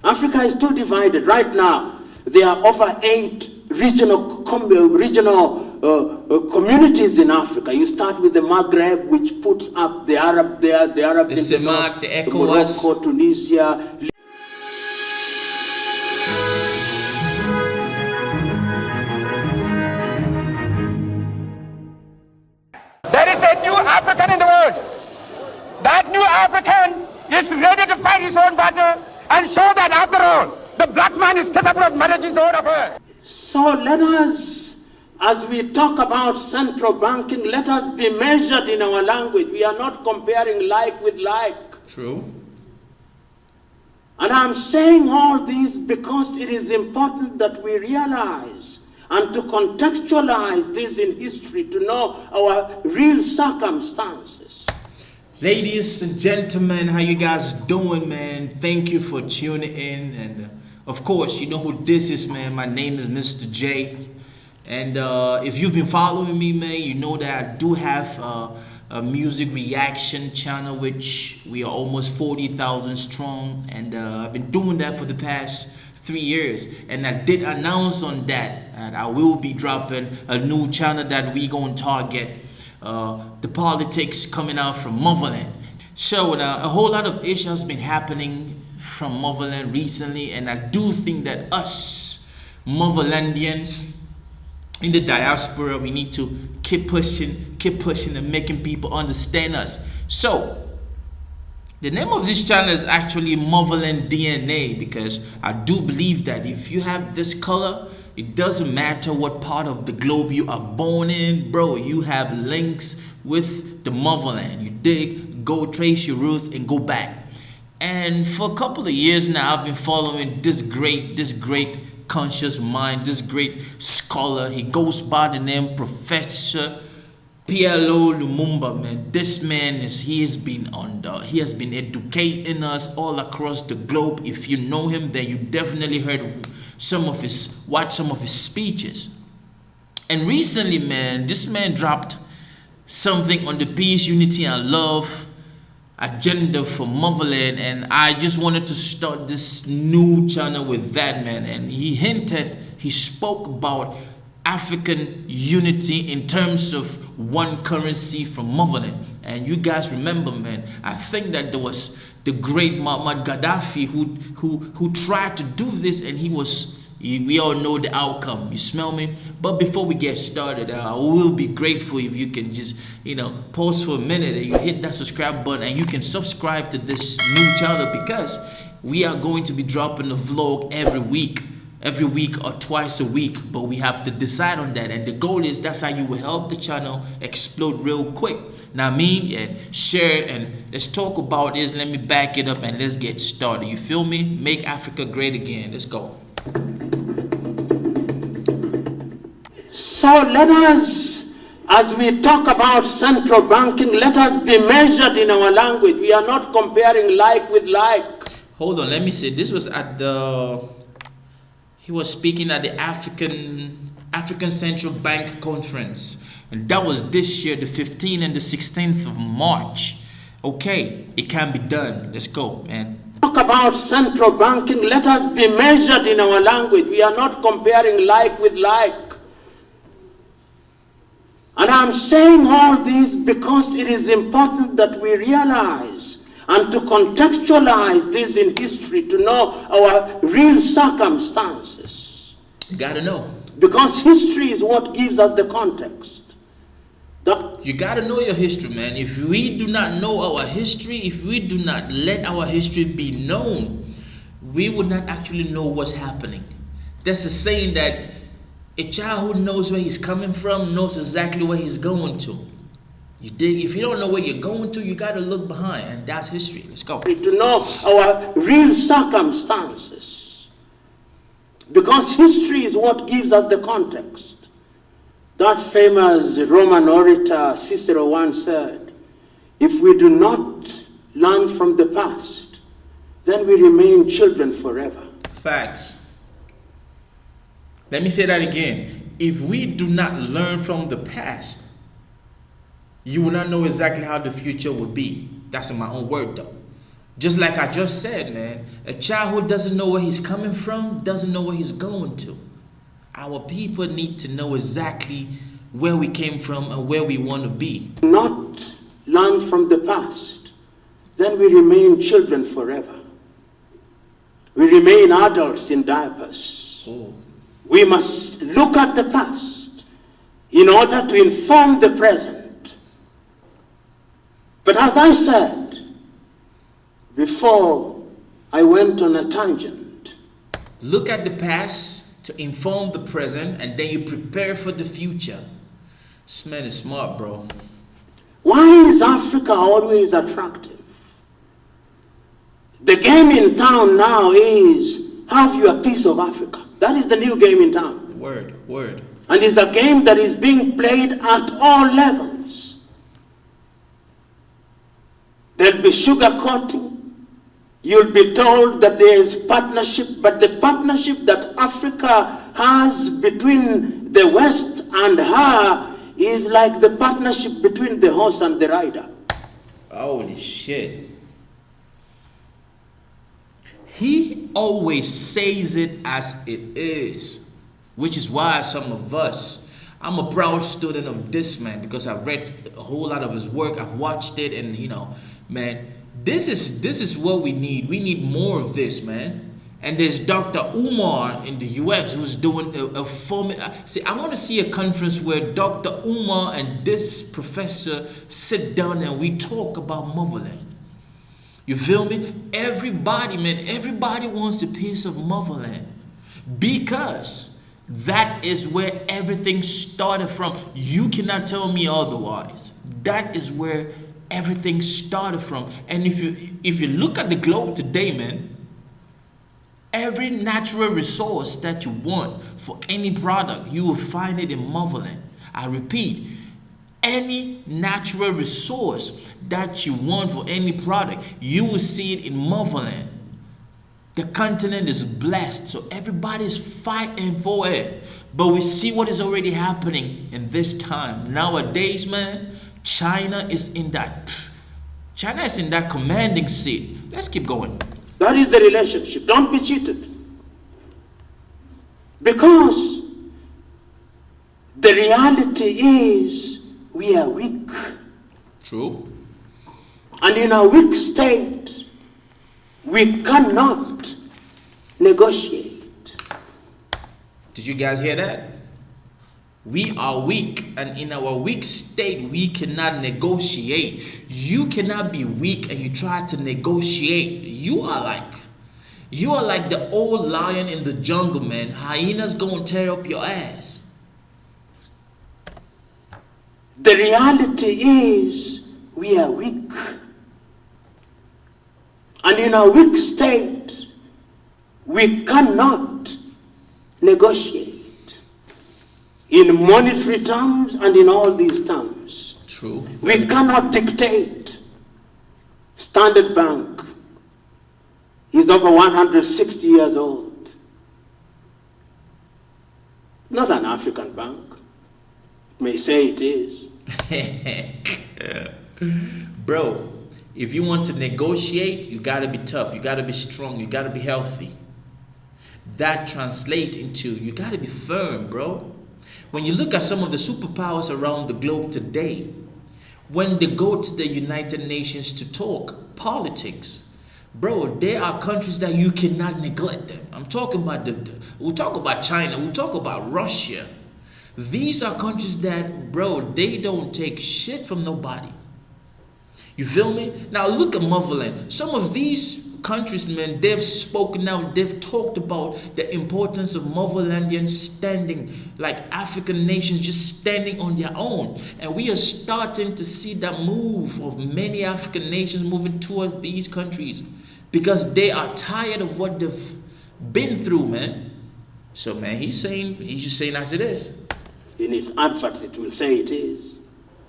Africa is too divided. Right now, there are over 8 regional communities in Africa. You start with the Maghreb, which puts up the Arab there, the Arab the Semak, the ECOWAS, Morocco, Tunisia. There is a new African in the world. That new African is ready to fight his own battle and show that after all, the black man is capable of managing his own affairs. So let us, as we talk about central banking, let us be measured in our language. We are not comparing like with like. True. And I'm saying all this because it is important that we realize and to contextualize this in history, to know our real circumstances. Ladies and gentlemen, how you guys doing, man? Thank you for tuning in. And of course, you know who this is, man. My name is Mr. J. And if you've been following me, man, you know that I do have a music reaction channel, which we are almost 40,000 strong. And I've been doing that for the past 3 years, and I did announce on that I will be dropping a new channel that we gonna target the politics coming out from motherland. So a whole lot of issues has been happening from motherland recently, and I do think that us motherlandians in the diaspora, we need to keep pushing and making people understand us. So the name of this channel is actually Motherland DNA, because I do believe that if you have this color, it doesn't matter what part of the globe you are born in, bro, you have links with the motherland. You dig, go trace your roots and go back. And for a couple of years now, I've been following this great conscious mind, this great scholar. He goes by the name Professor PLO Lumumba, man. This man he has been educating us all across the globe. If you know him, then you definitely heard watched some of his speeches. And recently, man, this man dropped something on the peace, unity, and love agenda for motherland, and I just wanted to start this new channel with that, man. And he spoke about African unity in terms of one currency from motherland. And you guys remember, man, I think that there was the great Muammar Gaddafi who tried to do this, and we all know the outcome. You smell me? But before we get started, I will be grateful if you can just, pause for a minute and you hit that subscribe button, and you can subscribe to this new channel, because we are going to be dropping a vlog every week or twice a week, but we have to decide on that. And the goal is that's how you will help the channel explode real quick. Now, share, and let's talk about this. Let me back it up and let's get started. You feel me? Make Africa great again. Let's go. So let us, as we talk about central banking, let us be measured in our language. We are not comparing like with like. Hold on, let me see. This was he was speaking at the African Central Bank Conference, and that was this year, the 15th and the 16th of March. Okay, it can be done. Let's go, man. Talk about central banking, let us be measured in our language. We are not comparing like with like. And I'm saying all this because it is important that we realize and to contextualize this in history, to know our real circumstances. You gotta know. Because history is what gives us the context. You gotta know your history, man. If we do not know our history, if we do not let our history be known, we would not actually know what's happening. That's a saying that a child who knows where he's coming from knows exactly where he's going to. You dig? If you don't know where you're going to, you gotta look behind, and that's history. Let's go. To know our real circumstances. Because history is what gives us the context. That famous Roman orator Cicero once said, if we do not learn from the past, then we remain children forever. Facts. Let me say that again. If we do not learn from the past, you will not know exactly how the future will be. That's in my own word, though. Just like I just said, man, a child who doesn't know where he's coming from doesn't know where he's going to. Our people need to know exactly where we came from and where we want to be. Not learn from the past, then we remain children forever. We remain adults in diapers. Oh. We must look at the past in order to inform the present. But as I said before I went on a tangent, look at the past to inform the present, and then you prepare for the future. This man is smart, bro. Why is Africa always attractive? The game in town now is, have you a piece of Africa? That is the new game in town. Word. And it's a game that is being played at all levels. There'll be sugarcoating. You'll be told that there is partnership, but the partnership that Africa has between the West and her is like the partnership between the horse and the rider. Holy shit. He always says it as it is, which is why some of us, I'm a proud student of this man because I've read a whole lot of his work. I've watched it, and man, this is what we need. We need more of this, man. And there's Dr. Umar in the US who's doing a see, I want to see a conference where Dr. Umar and this professor sit down and we talk about motherland. You feel me? Everybody, man, everybody wants a piece of motherland because that is where everything started from. You cannot tell me otherwise. That is where everything started from. And if you look at the globe today, man, every natural resource that you want for any product, you will find it in motherland. I repeat, any natural resource that you want for any product, you will see it in motherland. The continent is blessed, so everybody's fighting for it. But we see what is already happening in this time. Nowadays, man, China is in that commanding seat. Let's keep going. That is the relationship. Don't be cheated. Because the reality is we are weak. True. And in a weak state, we cannot negotiate. Did you guys hear that? We are weak, and in our weak state, we cannot negotiate. You cannot be weak and you try to negotiate. You are like the old lion in the jungle, man. Hyenas gonna tear up your ass. The reality is we are weak. And in a weak state, we cannot negotiate. In monetary terms and in all these terms. True. We cannot dictate. Standard Bank is over 160 years old. Not an African bank. May say it is. Bro, if you want to negotiate, you gotta be tough, you gotta be strong, you gotta be healthy. That translates into you gotta be firm, bro. When you look at some of the superpowers around the globe today, when they go to the United Nations to talk politics, bro, there are countries that you cannot neglect them. I'm talking about we'll talk about China, we'll talk about Russia. These are countries that, bro, they don't take shit from nobody. You feel me? Now look at motherland. Some of these countries, man, they've spoken out, they've talked about the importance of motherlandians standing, like African nations just standing on their own. And we are starting to see that move of many African nations moving towards these countries because they are tired of what they've been through, man. So, man, he's just saying as it is. In its adverts, it will say it is.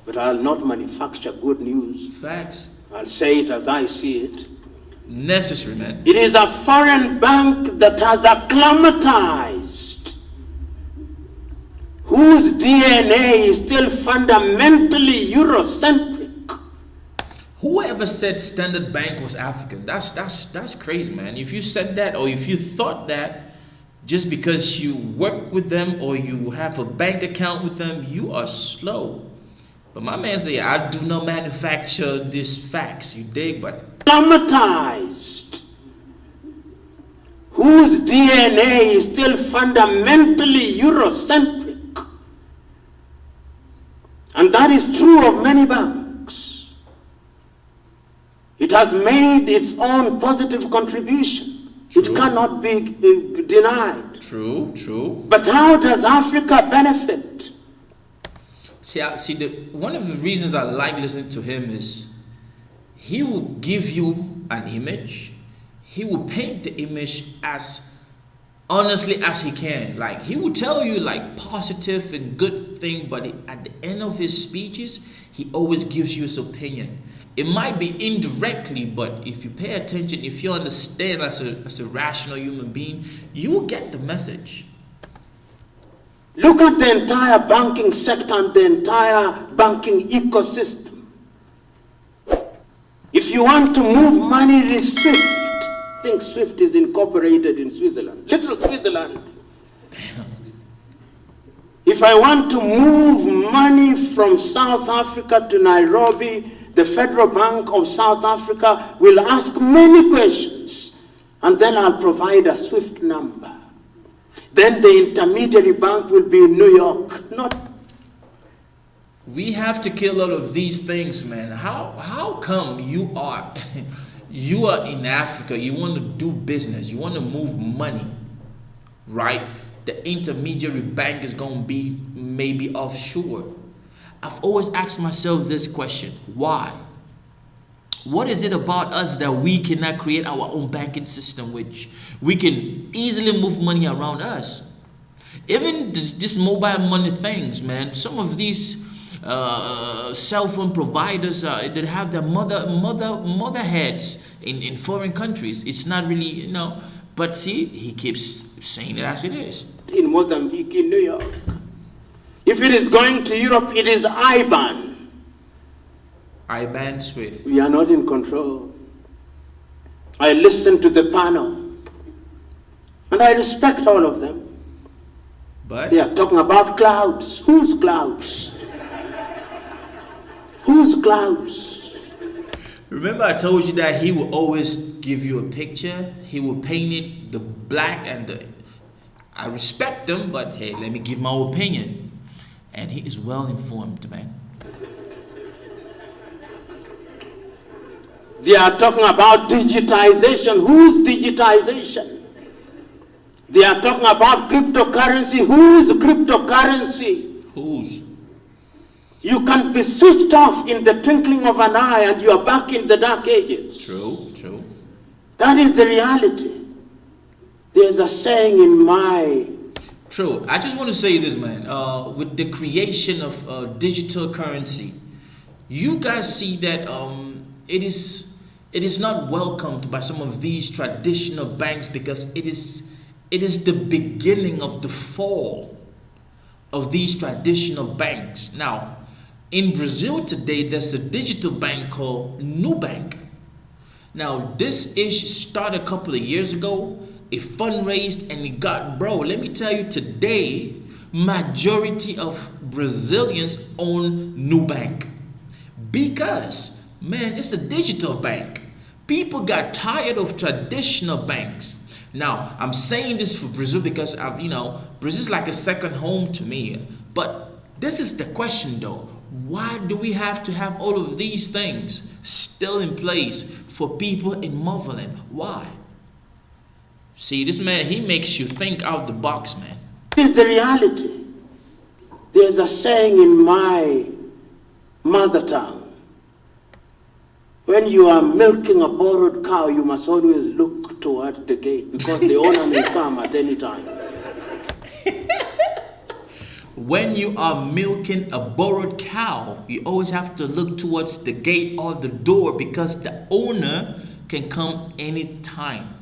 But I'll not manufacture good news. Facts. I'll say it as I see it. Necessary, man. It is a foreign bank that has acclimatized, whose DNA is still fundamentally Eurocentric. Whoever said Standard Bank was African, that's crazy, man. If you said that, or if you thought that just because you work with them or you have a bank account with them, you are slow. But my man say, I do not manufacture these facts, you dig? But traumatized, whose DNA is still fundamentally Eurocentric. And that is true of many banks. It has made its own positive contribution. True. It cannot be denied. True, true. But how does Africa benefit? See, one of the reasons I like listening to him is he will give you an image. He will paint the image as honestly as he can. Like, he will tell you like positive and good thing, but at the end of his speeches, he always gives you his opinion. It might be indirectly, but if you pay attention, if you understand as a rational human being, you will get the message. Look at the entire banking sector and the entire banking ecosystem. If you want to move money, it is SWIFT. I think SWIFT is incorporated in Switzerland. Little Switzerland. If I want to move money from South Africa to Nairobi, the Federal Bank of South Africa will ask many questions, and then I'll provide a SWIFT number. Then the intermediary bank will be in New York. We have to kill all of these things, man. How come you are you are in Africa, you want to do business, you want to move money, right? The intermediary bank is going to be maybe offshore. I've always asked myself this question: why? What is it about us that we cannot create our own banking system, which we can easily move money around us? Even this mobile money things, man. Some of these cell phone providers that have their mother heads in foreign countries. It's not really, you know. But see, he keeps saying it as it is. In Mozambique, in New York. If it is going to Europe, it is IBAN. IBAN SWIFT. We are not in control. I listen to the panel, and I respect all of them. But they are talking about clouds. Whose clouds? Whose clouds? Remember I told you that he will always give you a picture. He will paint it the black and the... I respect him, but hey, let me give my opinion. And he is well informed, man. They are talking about digitization. Whose digitization? They are talking about cryptocurrency. Whose cryptocurrency? Whose? You can be switched off in the twinkling of an eye and you are back in the dark ages. True, true. That is the reality. There's a saying in my... True. I just want to say this, man. With the creation of digital currency, you guys see that it is not welcomed by some of these traditional banks because it is the beginning of the fall of these traditional banks. Now, in Brazil today, there's a digital bank called Nubank. Now, this ish started a couple of years ago. It fundraised and it got, bro, let me tell you today, majority of Brazilians own Nubank. Because, man, it's a digital bank. People got tired of traditional banks. Now, I'm saying this for Brazil because Brazil is like a second home to me. But this is the question though. Why do we have to have all of these things still in place for people in motherland? Why? See, this man, he makes you think out the box, man. This is the reality. There's a saying in my mother tongue. When you are milking a borrowed cow, you must always look towards the gate because the owner may come at any time. When you are milking a borrowed cow, you always have to look towards the gate or the door because the owner can come anytime.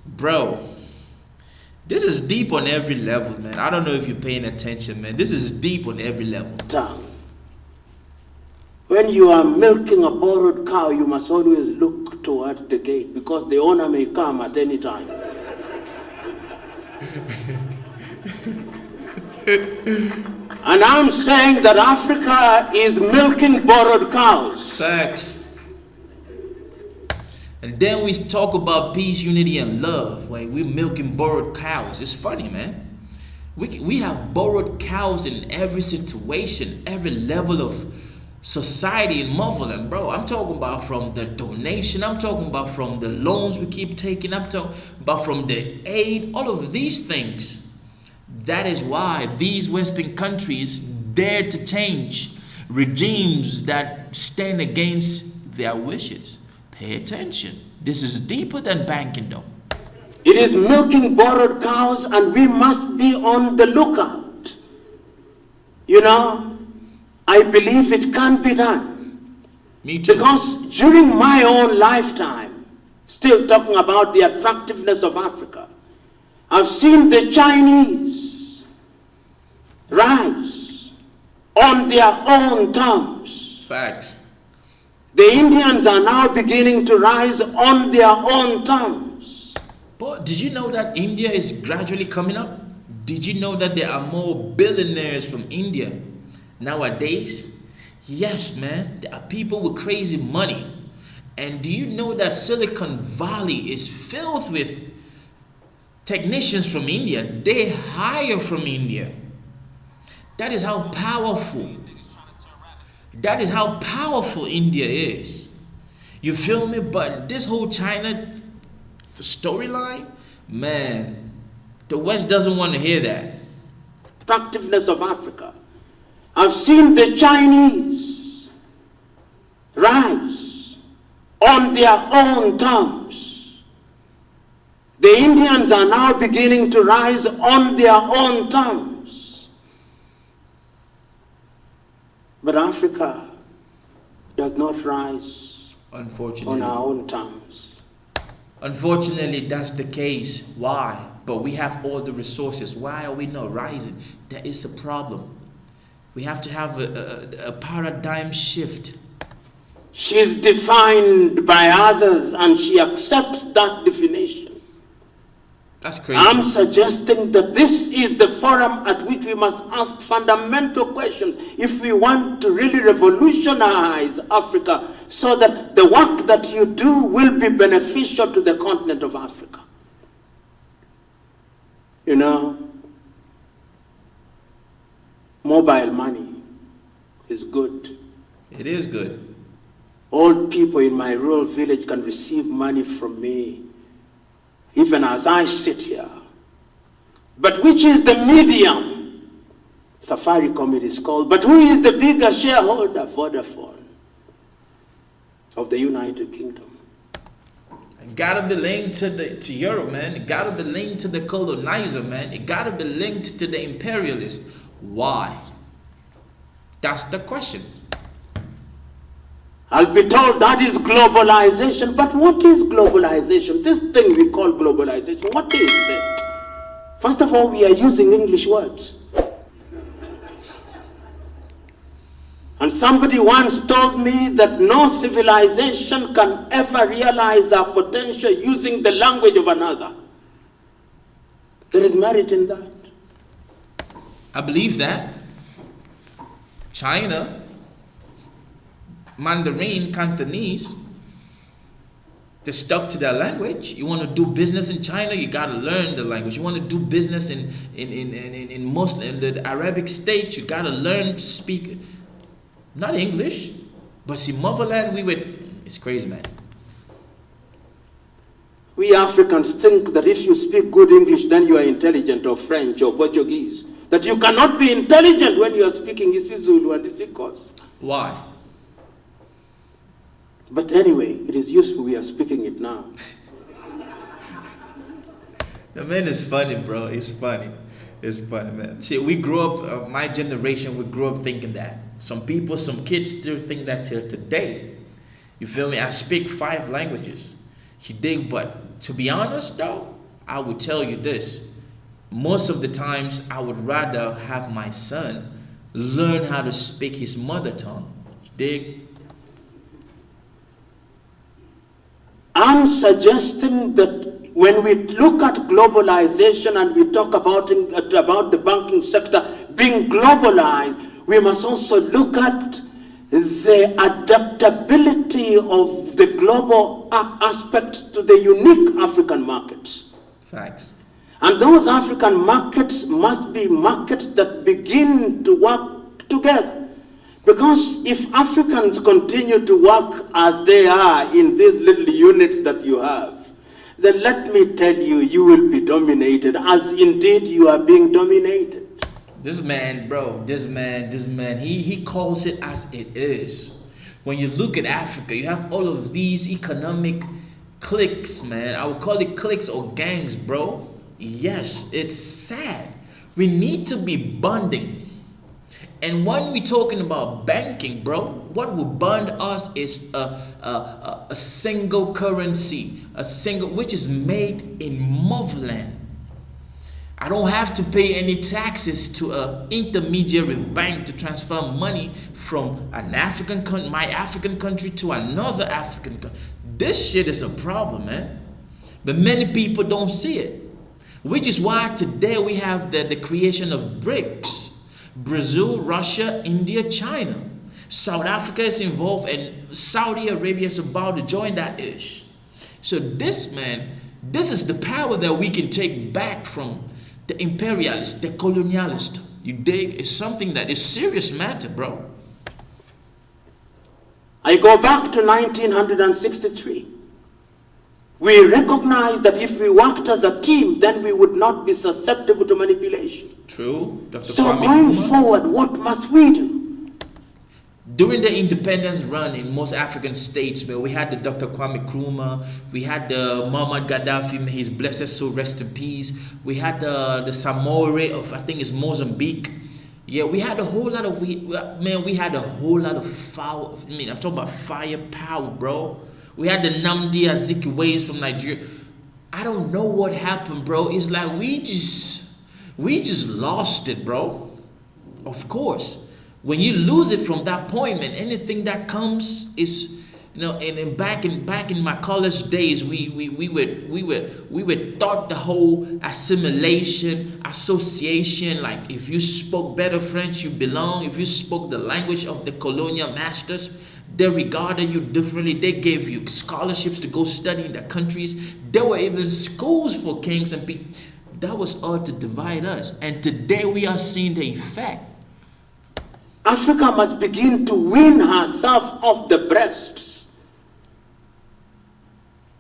Bro, this is deep on every level, man. I don't know if you're paying attention, man. This is deep on every level. When you are milking a borrowed cow, you must always look towards the gate because the owner may come at any time. And I'm saying that Africa is milking borrowed cows. Facts. And then we talk about peace, unity, and love. Like we're milking borrowed cows. It's funny, man. We have borrowed cows in every situation, every level of society in motherland, bro. I'm talking about from the donation. I'm talking about from the loans we keep taking. I'm talking about from the aid. All of these things. That is why these Western countries dare to change regimes that stand against their wishes. Pay attention. This is deeper than banking, though. It is milking borrowed cows, and we must be on the lookout. You know, I believe it can be done. Me too. Because during my own lifetime, still talking about the attractiveness of Africa, I've seen the Chinese rise on their own terms. Facts. The Indians are now beginning to rise on their own terms. But did you know that India is gradually coming up? Did you know that there are more billionaires from India nowadays? Yes, man. There are people with crazy money. And do you know that Silicon Valley is filled with technicians from India? They hire from India. That is how powerful. That is how powerful India is. You feel me? But this whole China storyline, man, the West doesn't want to hear that. Attractiveness of Africa. I've seen the Chinese rise on their own terms. The Indians are now beginning to rise on their own terms. But Africa does not rise Unfortunately. on our own terms. Unfortunately, that's the case. Why? But we have all the resources. Why are we not rising? That is a problem. We have to have a paradigm shift. She's defined by others and she accepts that definition. That's crazy. I'm suggesting that this is the forum at which we must ask fundamental questions if we want to really revolutionize Africa so that the work that you do will be beneficial to the continent of Africa. You know, mobile money is good. It is good. Old people in my rural village can receive money from me even as I sit here. But which is the medium? Safaricom it is called. But who is the bigger shareholder? Vodafone of the United Kingdom. It gotta be linked to Europe, man. It gotta be linked to the colonizer, man. It gotta be linked to the imperialist. Why? That's the question. I'll be told that is globalization. But what is globalization? This thing we call globalization, what is it? First of all, we are using English words. And somebody once told me that no civilization can ever realize our potential using the language of another. There is merit in that. I believe that. China, Mandarin, Cantonese, they're stuck to their language. You want to do business in China, you got to learn the language. You want to do business in the Arabic states, you got to learn to speak, not English, but see, motherland, it's crazy, man. We Africans think that if you speak good English, then you are intelligent, or French, or Portuguese. That you cannot be intelligent when you are speaking isiZulu and isiXhosa. Why? But anyway, it is useful we are speaking it now. The man is funny, bro. It's funny. It's funny, man. See, we grew up, my generation, we grew up thinking that. Some people, some kids still think that till today. You feel me? I speak 5 languages. But to be honest, though, I would tell you this. Most of the times, I would rather have my son learn how to speak his mother tongue Dig? I'm suggesting that when we look at globalization and we talk about the banking sector being globalized, we must also look at the adaptability of the global aspects to the unique African markets. Facts. And those African markets must be markets that begin to work together. Because if Africans continue to work as they are in these little units that you have, then let me tell you, you will be dominated, as indeed you are being dominated. This man, bro, this man, he calls it as it is. When you look at Africa, you have all of these economic cliques, man. I would call it cliques or gangs, bro. Yes, it's sad. We need to be bonding. And when we're talking about banking, bro, what will bond us is a single currency, which is made in motherland. I don't have to pay any taxes to an intermediary bank to transfer money from my African country to another African country. This shit is a problem, man. But many people don't see it. Which is why today we have the creation of BRICS. Brazil, Russia, India, China. South Africa is involved and Saudi Arabia is about to join that ish. So this is the power that we can take back from the imperialist, the colonialist. You dig? It's something that is serious matter, bro. I go back to 1963. We recognized that if we worked as a team, then we would not be susceptible to manipulation. True. So going forward, what must we do? During the independence run in most African states, where we had the Dr. Kwame Nkrumah, we had the Muammar Gaddafi, may his blessed soul rest in peace. We had the Samore of, I think it's Mozambique. Yeah, we had a whole lot of, we had a whole lot of I'm talking about firepower, bro. We had the Nnamdi Azikiwe's from Nigeria. I don't know what happened, bro. It's like we just lost it, bro. Of course. When you lose it from that point, man, anything that comes is, and back in my college days, we were taught the whole assimilation, association, like if you spoke better French, you belong. If you spoke the language of the colonial masters, they regarded you differently. They gave you scholarships to go study in their countries. There were even schools for kings and people. That was all to divide us. And today we are seeing the effect. Africa must begin to wean herself off the breasts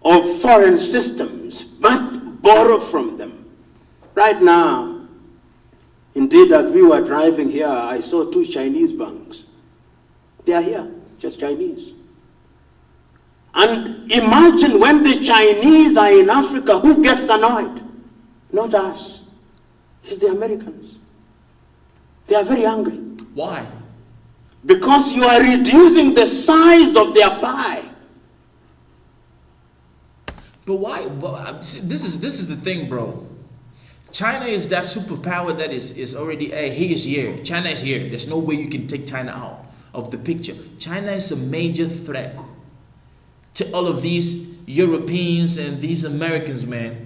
of foreign systems, but borrow from them. Right now, indeed, as we were driving here, I saw 2 Chinese banks. They are here, just Chinese. And imagine when the Chinese are in Africa, who gets annoyed? Not us. It's the Americans. They are very angry. Why? Because you are reducing the size of their pie. But why? This is the thing, bro. China is that superpower that is already, he is here. China is here. There's no way you can take China out of the picture. China is a major threat to all of these Europeans and these Americans, man.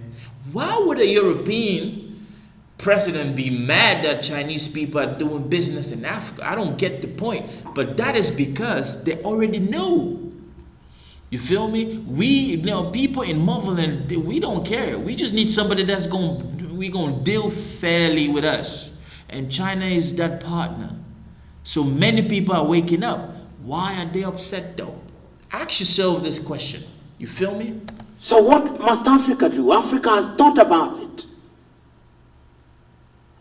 Why would a European president be mad that Chinese people are doing business in Africa? I don't get the point. But that is because they already know. You feel me? People in motherland, we don't care. We just need somebody that's gonna deal fairly with us. And China is that partner. So many people are waking up. Why are they upset though? Ask yourself this question. You feel me? So what must Africa do? Africa has thought about it.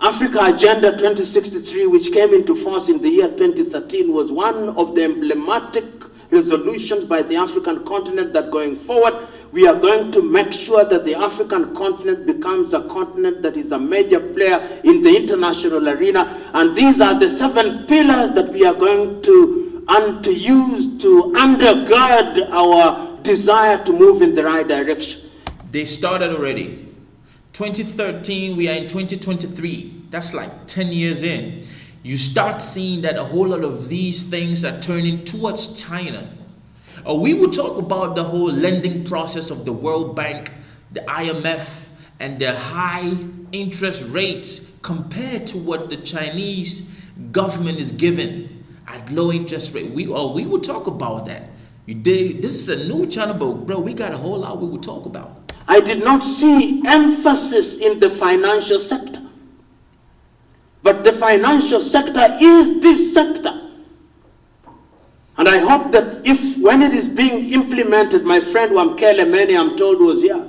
Africa Agenda 2063, which came into force in the year 2013, was one of the emblematic resolutions by the African continent that going forward, we are going to make sure that the African continent becomes a continent that is a major player in the international arena. And these are the 7 pillars that we are going to use to undergird our desire to move in the right direction. They started already. 2013, we are in 2023. That's like 10 years in. you start seeing that a whole lot of these things are turning towards China. Or we will talk about the whole lending process of the World Bank, the IMF, and the high interest rates compared to what the Chinese government is giving at low interest rate. We will talk about that. This is a new channel, but bro, we got a whole lot we will talk about. I did not see emphasis in the financial sector. But the financial sector is this sector. And I hope that when it is being implemented, my friend Wamkele Mene, I'm told, was here,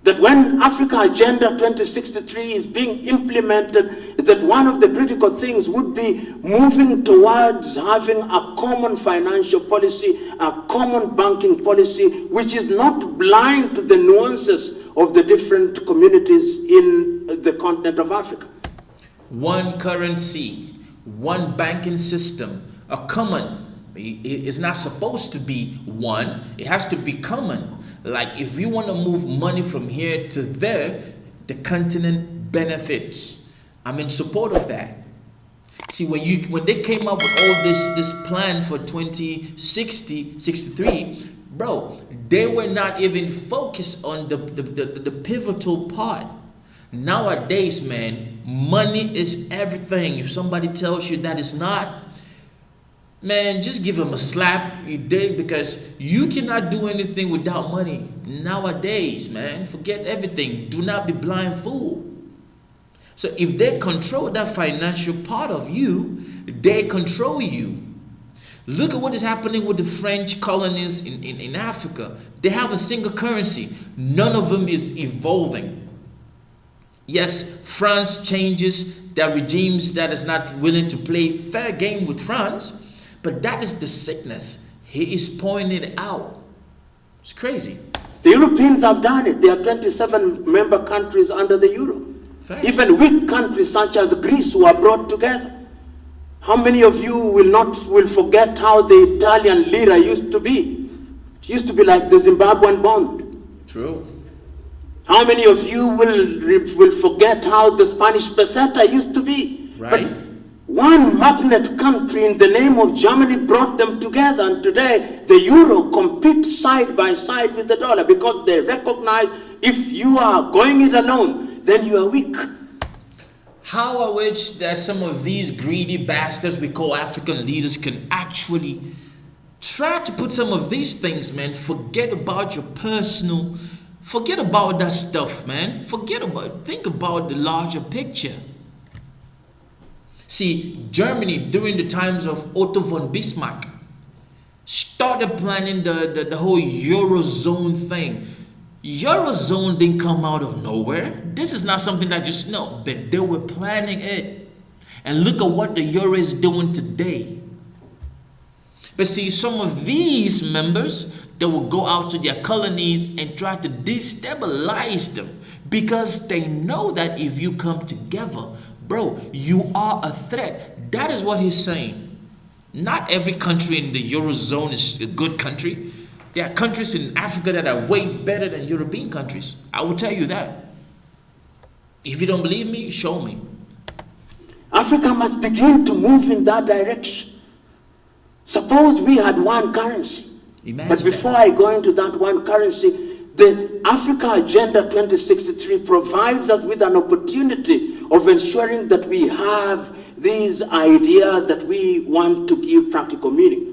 that when Africa Agenda 2063 is being implemented, that one of the critical things would be moving towards having a common financial policy, a common banking policy, which is not blind to the nuances of the different communities in the continent of Africa. One currency, one banking system, a common. It is not supposed to be one, it has to be common. Like if you want to move money from here to there, the continent benefits. I'm in support of that. See, when they came up with all this plan for 2063, bro, they were not even focused on the pivotal part. Nowadays, man, money is everything. If somebody tells you that is not, man, just give them a slap, you dig, because you cannot do anything without money. Nowadays, man, forget everything. Do not be blindfolded. So if they control that financial part of you, they control you. Look at what is happening with the French colonies in Africa. They have a single currency. None of them is evolving. Yes, France changes their regimes that is not willing to play fair game with France. But that is the sickness. He is pointing it out. It's crazy. The Europeans have done it. There are 27 member countries under the euro. Facts. Even weak countries such as Greece were brought together. How many of you will forget how the Italian lira used to be? It used to be like the Zimbabwean bond. True. How many of you will forget how the Spanish peseta used to be? Right. But one magnet country in the name of Germany brought them together, and today the euro competes side by side with the dollar because they recognize if you are going it alone, then you are weak. How I wish that some of these greedy bastards we call African leaders can actually try to put some of these things, man. Forget about your personal, forget about that stuff, man. Think about the larger picture. See, Germany during the times of Otto von Bismarck started planning the whole Eurozone thing. Eurozone didn't come out of nowhere. This is not something that just but they were planning it. And look at what the Euro is doing today. But see, some of these members, they will go out to their colonies and try to destabilize them because they know that if you come together, bro, you are a threat. That is what he's saying. Not every country in the Eurozone is a good country. There are countries in Africa that are way better than European countries. I will tell you that. If you don't believe me, show me. Africa must begin to move in that direction. Suppose we had one currency. Imagine but before I go into that one currency, the Africa Agenda 2063 provides us with an opportunity of ensuring that we have these ideas that we want to give practical meaning.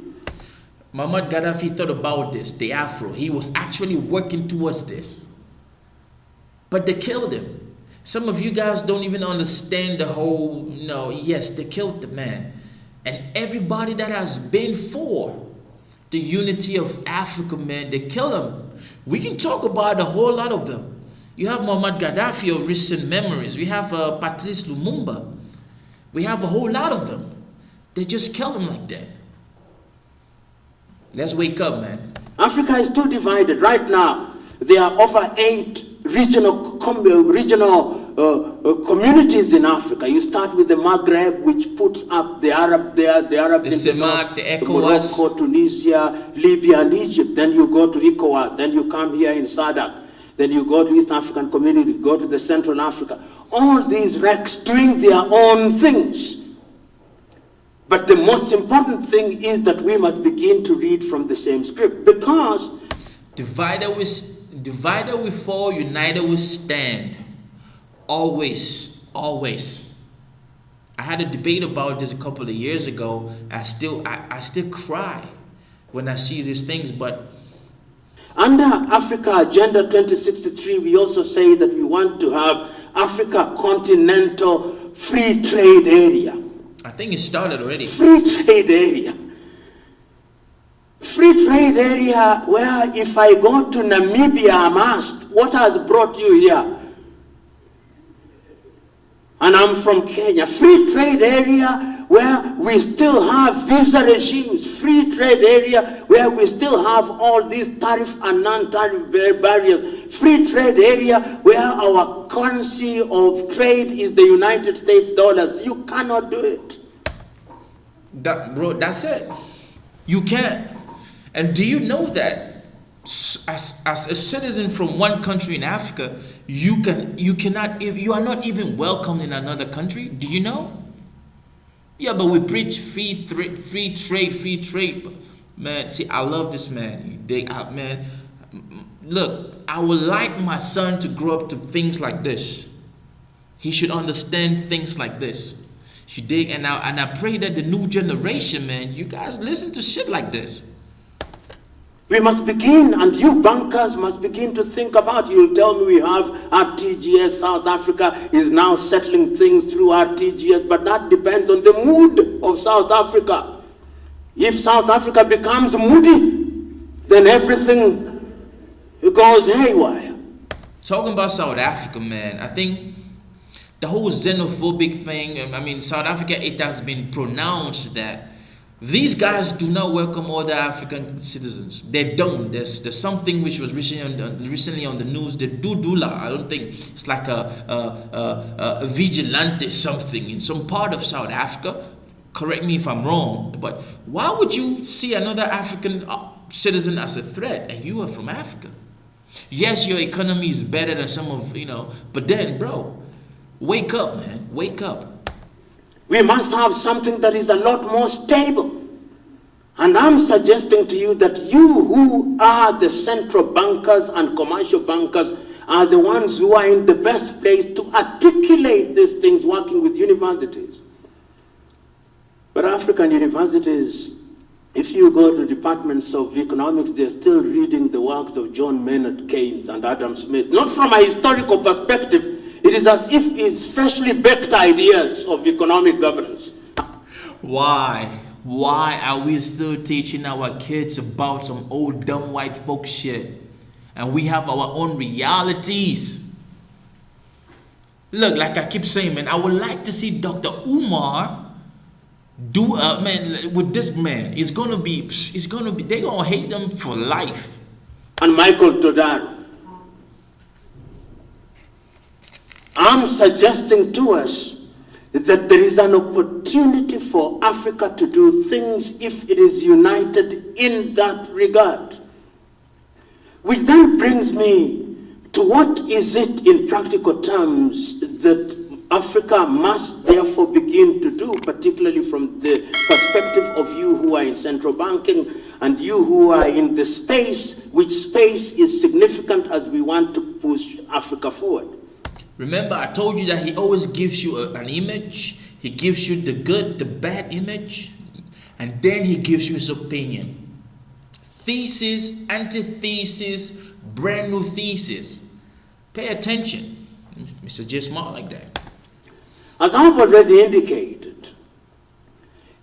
Muammar Gaddafi thought about this, the Afro. He was actually working towards this. But they killed him. Some of you guys don't even understand the whole, yes, they killed the man. And everybody that has been for the unity of Africa, man, they kill him. We can talk about a whole lot of them. You have Muammar Gaddafi of recent memories. We have Patrice Lumumba. We have a whole lot of them. They just kill him like that. Let's wake up, man. Africa is too divided. Right now, there are over 8 regional communities in Africa. You start with the Maghreb, which puts up the Arab there, the Arab, the CEMAC, the ECOWAS, Morocco, Tunisia, Libya, and Egypt. Then you go to ECOWAS. Then you come here in SADC. Then you go to East African Community, go to the Central Africa. All these wrecks doing their own things. But the most important thing is that we must begin to read from the same script, because divided we fall, united we stand. Always, always. I had a debate about this a couple of years ago. I still cry when I see these things, but under Africa Agenda 2063, we also say that we want to have Africa Continental Free Trade Area. I think it started already. Free trade area. Free trade area where if I go to Namibia, I'm asked, what has brought you here? And I'm from Kenya. Free trade area where we still have visa regimes. Free trade area where we still have all these tariff and non-tariff barriers. Free trade area where our currency of trade is the United States dollars. You cannot do it. Bro, that's it. You can't. And do you know that as a citizen from one country in Africa, you are not even welcome in another country? Do you know? Yeah, but we preach free trade. Man, see, I love this man. You dig out, man. Look, I would like my son to grow up to things like this. He should understand things like this. You dig? And I pray that the new generation, man, you guys listen to shit like this. We must begin, and you bankers must begin to think about it. You'll tell me we have RTGS, South Africa is now settling things through RTGS, but that depends on the mood of South Africa. If South Africa becomes moody, then everything goes haywire. Talking about South Africa, man, I think the whole xenophobic thing, I mean, South Africa, it has been pronounced that these guys do not welcome other African citizens. They don't. There's something which was recently on the news, the Dudula. I don't think it's like a vigilante something in some part of South Africa. Correct me if I'm wrong, but why would you see another African citizen as a threat and you are from Africa? Yes, your economy is better than some of, but then, bro, wake up, man. Wake up. We must have something that is a lot more stable. And I'm suggesting to you that you who are the central bankers and commercial bankers are the ones who are in the best place to articulate these things working with universities. But African universities, if you go to departments of economics, they're still reading the works of John Maynard Keynes and Adam Smith. Not from a historical perspective. It is as if it's freshly baked ideas of economic governance. Why? Why are we still teaching our kids about some old dumb white folk shit? And we have our own realities. Look, like I keep saying, man, I would like to see Dr. Umar do, man, with this man. They're gonna hate them for life. And Michael Todaro. I'm suggesting to us that there is an opportunity for Africa to do things if it is united in that regard. Which then brings me to what is it in practical terms that Africa must therefore begin to do, particularly from the perspective of you who are in central banking and you who are in the space, which space is significant as we want to push Africa forward. Remember, I told you that he always gives you an image. He gives you the good, the bad image, and then he gives you his opinion. Thesis, antithesis, brand new thesis. Pay attention. Mr. J. Smart like that. As I've already indicated,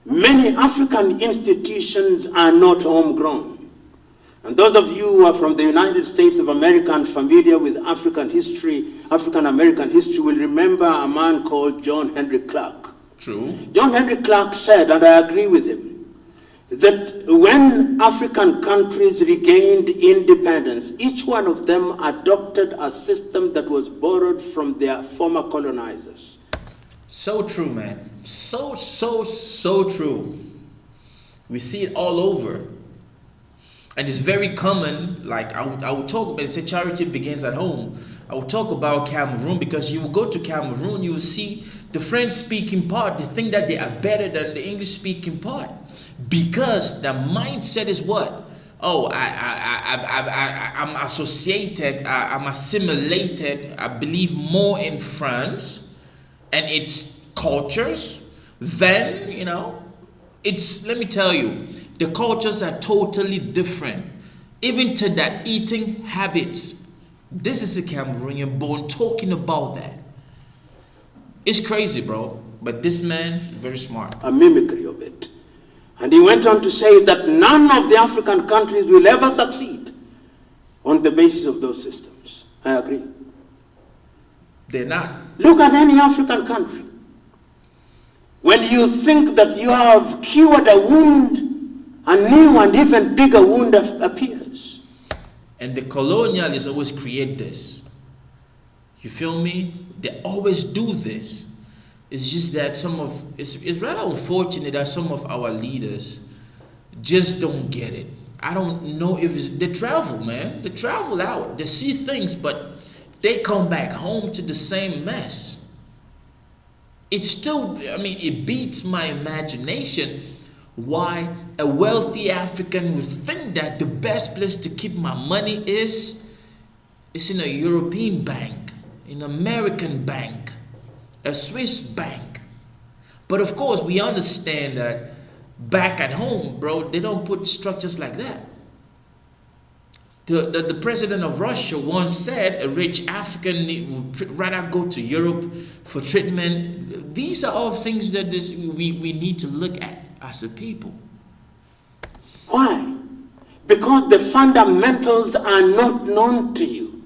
many African institutions are not homegrown. And those of you who are from the United States of America and familiar with African history, African American history, will remember a man called John Henry Clark. True. John Henry Clark said, and I agree with him, that when African countries regained independence, each one of them adopted a system that was borrowed from their former colonizers. So true, man. So true. We see it all over. And it's very common, like I would talk about, say charity begins at home. I will talk about Cameroon, because you will go to Cameroon, you will see the French speaking part, they think that they are better than the English speaking part. Because the mindset is what? Oh, I'm associated, I'm assimilated, I believe more in France and its cultures than, you know, it's, let me tell you, the cultures are totally different, even to their eating habits. This is a Cameroonian born talking about that. It's crazy, bro. But this man, very smart. A mimicry of it. And he went on to say that none of the African countries will ever succeed on the basis of those systems. I agree. They're not. Look at any African country. When you think that you have cured a wound, a new and even bigger wound appears. And the colonialists always create this. You feel me? They always do this. It's just that it's rather unfortunate that some of our leaders just don't get it. I don't know if it's, they travel, man. They travel out. They see things, but they come back home to the same mess. It's still, I mean, it beats my imagination why a wealthy African would think that the best place to keep my money is in a European bank, an American bank, a Swiss bank. But of course, we understand that back at home, bro, they don't put structures like that. The president of Russia once said a rich African would rather go to Europe for treatment. These are all things that we need to look at as a people. Why? Because the fundamentals are not known to you.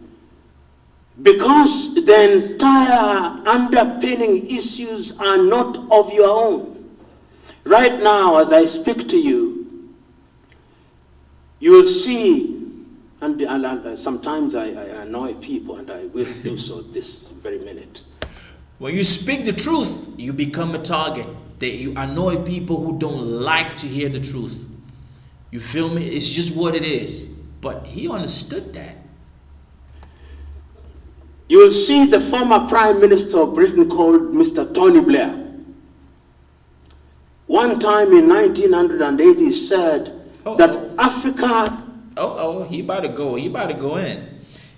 Because the entire underpinning issues are not of your own. Right now, as I speak to you, you'll see, and sometimes I annoy people, and I will do so this very minute. When you speak the truth, you become a target. That you annoy people who don't like to hear the truth. You feel me? It's just what it is. But he understood that. You will see the former Prime Minister of Britain called Mr. Tony Blair. One time in 1980 he said that Africa... he about to go in.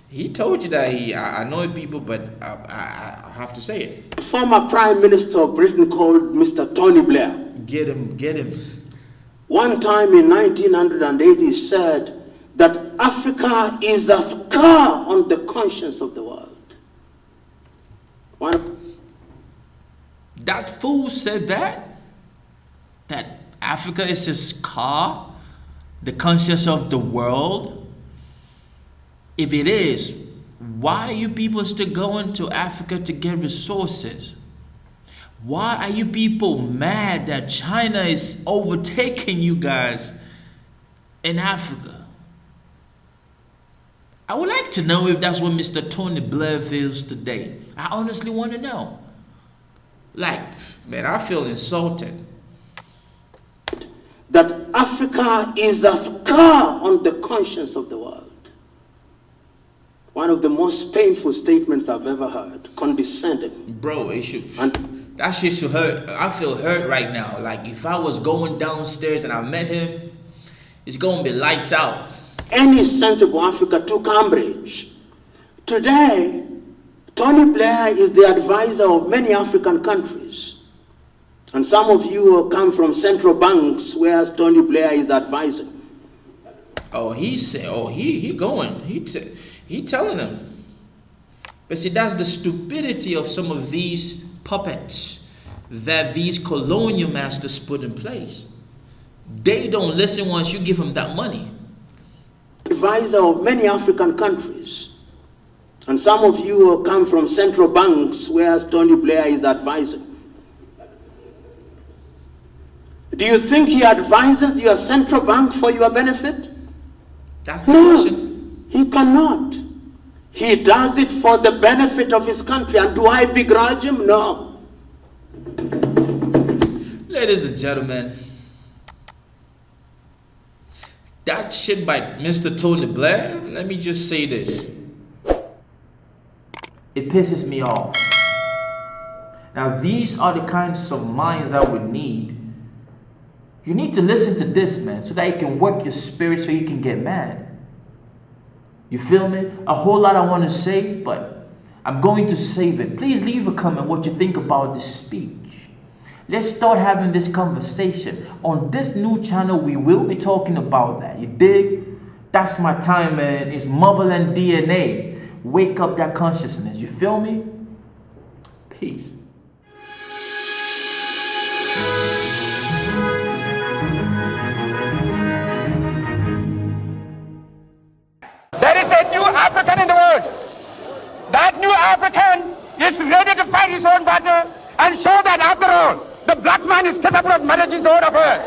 He told you that he annoyed people, but I have to say it. The former Prime Minister of Britain called Mr. Tony Blair. Get him. One time in 1980 he said that Africa is a scar on the conscience of the world. That fool said that Africa is a scar, the conscience of the world. If it is, why are you people still going to Africa to get resources? Why are you people mad that China is overtaking you guys in Africa? I would like to know if that's what Mr. Tony Blair feels today. I honestly want to know. Like, man, I feel insulted. That Africa is a scar on the conscience of the world. One of the most painful statements I've ever heard. Condescending. Bro, that shit should hurt. I feel hurt right now. Like, if I was going downstairs and I met him, it's going to be lights out. Any sensible Africa took umbrage. Today, Tony Blair is the advisor of many African countries. And some of you come from central banks where Tony Blair is advising. He telling them. But see, that's the stupidity of some of these puppets that these colonial masters put in place. They don't listen once you give them that money. Advisor of many African countries. And some of you come from central banks where Tony Blair is advising. Do you think he advises your central bank for your benefit? That's the question. He cannot. He does it for the benefit of his country. And do I begrudge him? No. Ladies and gentlemen, that shit by Mr. Tony Blair, let me just say this. It pisses me off. Now these are the kinds of minds that we need. You need to listen to this, man, so that it can work your spirit so you can get mad. You feel me? A whole lot I want to say, but I'm going to save it. Please leave a comment what you think about this speech. Let's start having this conversation. On this new channel, we will be talking about that. You dig? That's my time, man. It's motherland DNA. Wake up that consciousness. You feel me? Peace. There is a new African in the world. That new African is ready to fight his own battle and show that after all, the black man is capable of managing his own affairs.